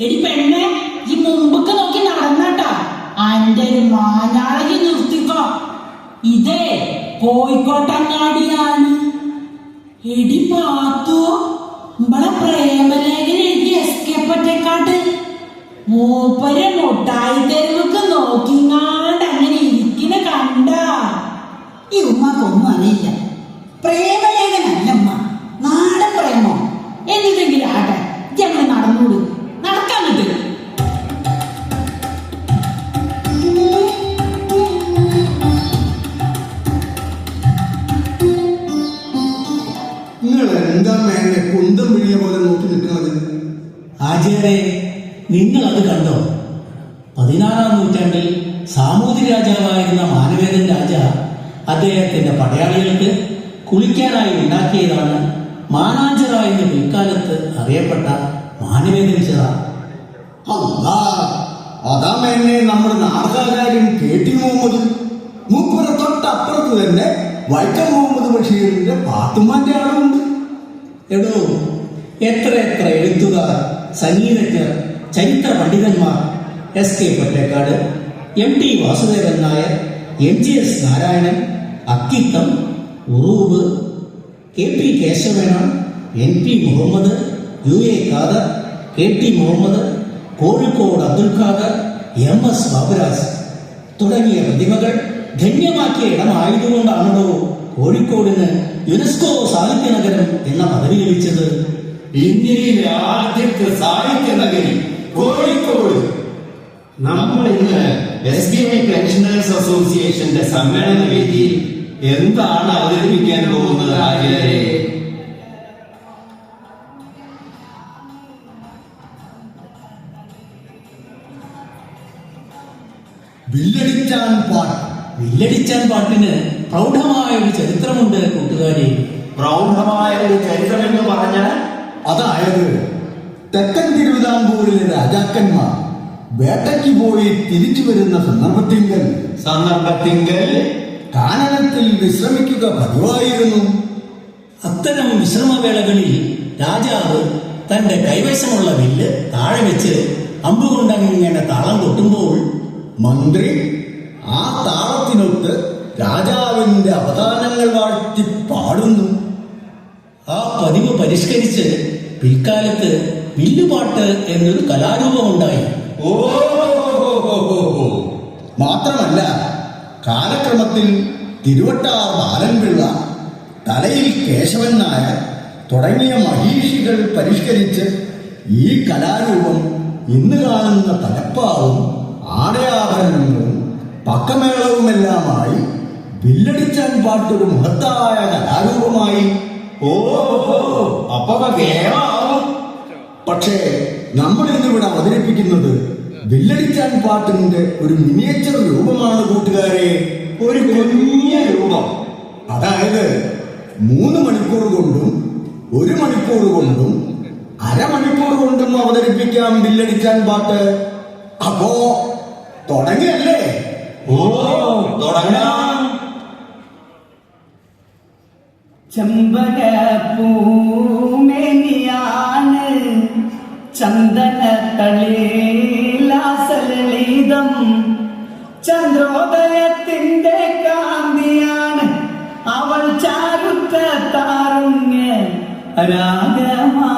എടി പെണ്ണെ, ഈ മുമ്പൊക്കെ നോക്കി നടന്നാട്ടാ അന്റെ ഒരു മാനാളി നിർത്തിക്കോ. ഇതേ കോഴിക്കോട്ടങ്ങാടിയാണ്. എടി പാത്തോ, നമ്മളെ പ്രേമലേഖന എഴുതി എസ്കേപ്പറ്റേക്കാട്ട് മൂപ്പര് മുട്ടായി തെരുവൊക്കെ നോക്കിങ്ങാണ്ട് അങ്ങനെ ഇരിക്കുന്ന കണ്ട. ഈ ഉമ്മാക്കൊന്നും അറിയില്ല. പ്രേമലേഖനല്ലമ്മ, നാടൻ പ്രേമോ. എന്തെങ്കിലും ആട്ടെ, ഞങ്ങൾ നടന്നോളൂ, നടക്കാൻ കിട്ടും. നിങ്ങൾ എന്താ മേലെ കുന്തം പിഴിയ പോലെ നോക്കി നിൽക്കുന്നത്? ആചാര്യെ, നിങ്ങൾ അത് കണ്ടോ? 16-ാം നൂറ്റാണ്ടിൽ സാമൂതി രാജാവായിരുന്ന മാനവേദൻ രാജ അദ്ദേഹത്തിന്റെ പടയാളികൾക്ക് കുളിക്കാനായി ഉണ്ടാക്കിയതാണ് മാനാഞ്ചിറ എന്ന് പിൽക്കാലത്ത് അറിയപ്പെട്ട മാനവേദൻ ചിറ. അല്ലാ, അതാ മേനെ നമ്മുടെ നാടകകാരൻ KT മുഹമ്മദ്. മൂപ്പുര തൊട്ടപ്പുറത്ത് തന്നെ വൈക്കം മുഹമ്മദ് ബഷീറിന്റെ പാത്തുമ്മാന്റെ ആളുണ്ട്. എടോ, എത്ര എത്ര എഴുത്തുകാർ, സംഗീതജ്ഞർ, ചരിത്ര പണ്ഡിതന്മാർ, SK Pottekkatt, MT Vasudevan Nair, MGS Narayanan, Akkitham, Uroob, KP Kesava Menon, NP Muhammad, UA Khader, KT Muhammad, Kozhikode Abdul Khader, MS Baburaj തുടങ്ങിയ പ്രതിമകൾ ധന്യമാക്കിയ ഇടമായതുകൊണ്ടാണല്ലോ കോഴിക്കോടിന് യുനെസ്കോ സാഹിത്യ നഗരം എന്ന പദവി ലഭിച്ചത്. ഇന്ത്യയിലെ ആദ്യത്തെ സാഹിത്യ നഗരി കോഴിക്കോട്. നമ്മൾ ഇന്ന് SBI പെൻഷനേഴ്സ് അസോസിയേഷന്റെ സമ്മേളന വേദിയിൽ എന്താണ് അവതരിപ്പിക്കാൻ പോകുന്നത് ആചാര്യെ? വില്ലടിച്ചാൻ പാട്ട്. വില്ലടിച്ചാൻ പാട്ടിന് പ്രൗഢമായ ഒരു ചരിത്രമുണ്ട് കൂട്ടുകാരെ. പ്രൗഢമായ ഒരു ചരിത്രം എന്ന് പറഞ്ഞാൽ അതായത് തെക്കൻ തിരുവിതാംകൂറിലെ രാജാക്കന്മാർ വേട്ടയ്ക്ക് പോയി തിരിച്ചു വരുന്ന സന്ദർഭത്തിങ്കൽ കാനനത്തിൽ വിശ്രമിക്കുക പതിവായിരുന്നു. അത്തരം വിശ്രമവേളകളിൽ രാജാവ് തന്റെ കൈവശമുള്ള വില്ല് താഴെ വെച്ച് അമ്പുകൊണ്ടങ്ങനെ താളം കൊട്ടുമ്പോൾ മന്ത്രി ആ താളത്തിനൊത്ത് രാജാവിന്റെ അവദാനങ്ങൾ വാഴ്ത്തി പാടുന്നു. ആ പതിവ് പരിഷ്കരിച്ച് പിൽക്കാലത്ത് വില്ലുപാട്ട് എന്നൊരു കലാരൂപമുണ്ടായി. ഓ, മാത്രമല്ല കാലക്രമത്തിൽ തിരുവട്ടാർ ബാലൻപിള്ള, തലയിൽ കേശവൻ നായർ തുടങ്ങിയ മഹീഷികൾ പരിഷ്കരിച്ച് ഈ കലാരൂപം ഇന്ന് കാണുന്ന തലപ്പാവും ആടയാഭരണങ്ങളും പക്കമേളവുമെല്ലാമായി വില്ലടിച്ചാൻ പാട്ടൊരു മഹത്തായ കലാരൂപമായി. ഓ, അപ്പൊ കേരളമാവും. പക്ഷേ നമ്മൾ ഇന്നിവിടെ അവതരിപ്പിക്കുന്നത് വില്ലടിച്ചാൻ പാട്ടിന്റെ ഒരു മിനിയേച്ചർ രൂപമാണ് കൂട്ടുകാരെ. ഒരു കുഞ്ഞ രൂപം. അതായത് 3 മണിക്കൂർ കൊണ്ടും 1 മണിക്കൂർ കൊണ്ടും അരമണിക്കൂർ കൊണ്ടും അവതരിപ്പിക്കാം വില്ലടിച്ചാൻ പാട്ട്. അപ്പോ തുടങ്ങിയല്ലേ? ഓ, തുടങ്ങാം. ചെമ്പകപ്പൂമേനിയാണ് ചന്ദന തളിലാസലളിതം, ചന്ദ്രോദയത്തിന്റെ കാന്തിയാണ് അവൾ ചാരുത്ത താരുണ്യ രാഗമാ.